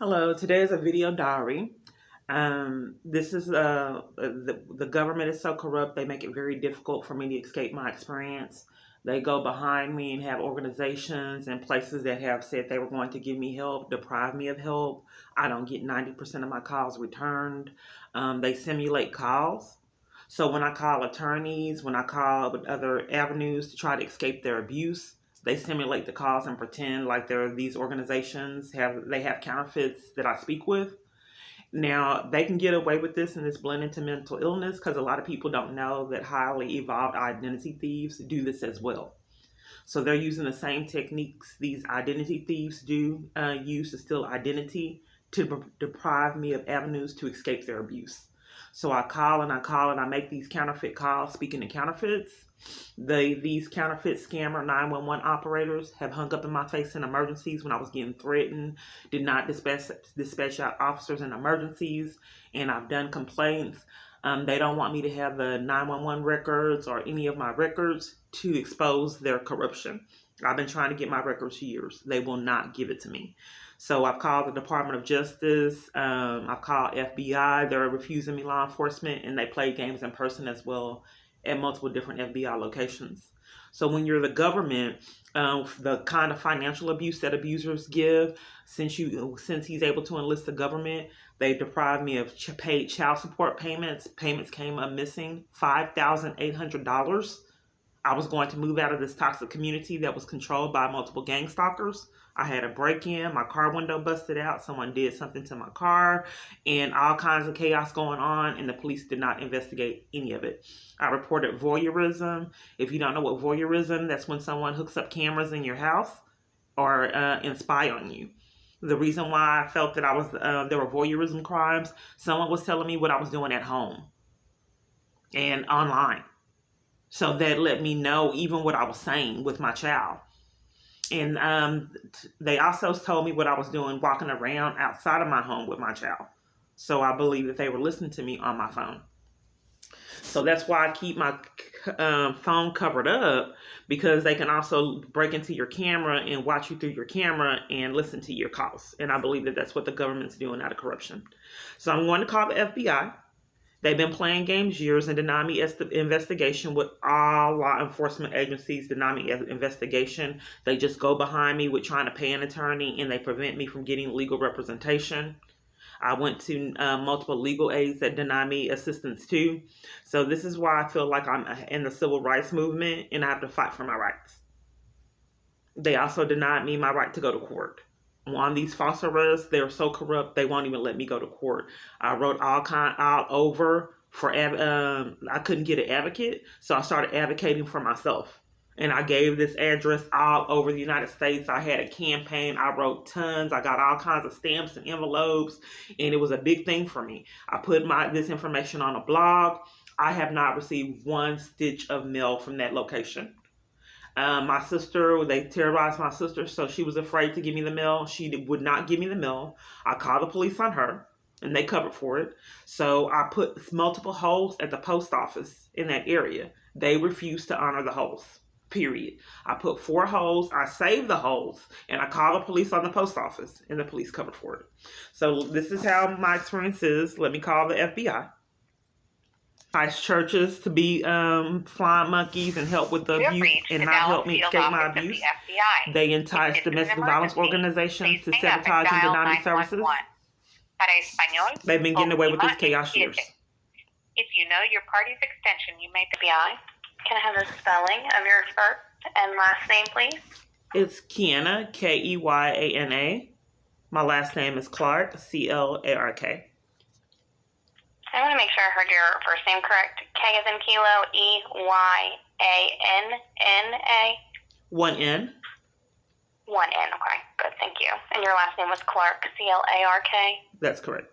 Hello, today is a video diary. This is the government is so corrupt, they make it very difficult for me to escape my experience. They go behind me and have organizations and places that have said they were going to give me help, deprive me of help. I don't get 90% of my calls returned. They simulate calls. So when I call attorneys, when I call other avenues to try to escape their abuse, they simulate the calls and pretend like these organizations have counterfeits that I speak with. Now they can get away with this and this blend into mental illness because a lot of people don't know that highly evolved identity thieves do this as well. So they're using the same techniques these identity thieves do use to steal identity to deprive me of avenues to escape their abuse. So I call and I call and I make these counterfeit calls. Speaking of counterfeits, these counterfeit scammer 911 operators have hung up in my face in emergencies when I was getting threatened, did not dispatch out officers in emergencies, and I've done complaints. They don't want me to have the 911 records or any of my records to expose their corruption. I've been trying to get my records for years. They will not give it to me. So I've called the Department of Justice. I've called FBI. They're refusing me law enforcement, and they play games in person as well at multiple different FBI locations. So when you're the government, the kind of financial abuse that abusers give, since he's able to enlist the government, they deprived me of paid child support payments. Payments came up missing, $5,800. I was going to move out of this toxic community that was controlled by multiple gang stalkers. I had a break-in, my car window busted out, someone did something to my car, and all kinds of chaos going on, and the police did not investigate any of it. I reported voyeurism. If you don't know what voyeurism, that's when someone hooks up cameras in your house or and spy on you. The reason why I felt that there were voyeurism crimes, someone was telling me what I was doing at home and online. So that let me know even what I was saying with my child. And they also told me what I was doing walking around outside of my home with my child. So I believe that they were listening to me on my phone. So that's why I keep my phone covered up, because they can also break into your camera and watch you through your camera and listen to your calls. And I believe that that's what the government's doing out of corruption. So I'm going to call the FBI. They've been playing games years and deny me investigation with all law enforcement agencies. Deny me investigation. They just go behind me with trying to pay an attorney, and they prevent me from getting legal representation. I went to multiple legal aids that deny me assistance too. So this is why I feel like I'm in the civil rights movement and I have to fight for my rights. They also denied me my right to go to court. On these false arrests, they're so corrupt they won't even let me go to court. I wrote all over for I couldn't get an advocate, so I started advocating for myself. And I gave this address all over the United States. I had a campaign. I wrote tons. I got all kinds of stamps and envelopes, and it was a big thing for me. I put this information on a blog. I have not received one stitch of mail from that location. My sister, they terrorized my sister, so she was afraid to give me the mail. She would not give me the mail. I called the police on her, and they covered for it. So I put multiple holes at the post office in that area. They refused to honor the holes, period. I put 4 holes. I saved the holes, and I called the police on the post office, and the police covered for it. So this is how my experience is. Let me call the FBI. Entice churches to be flying monkeys and help with the abuse and not help me escape my abuse. They entice domestic violence organizations to sabotage and deny me services. They've been getting away with this chaos years. If you know your party's extension, you may FBI. Can I have the spelling of your first and last name, please? It's Keyana, Keyana. My last name is Clark, Clark. I want to make sure I heard your first name correct. K as in kilo, E-Y-A-N-N-A. 1 N. 1 N, okay. Good, thank you. And your last name was Clark, C-L-A-R-K? That's correct.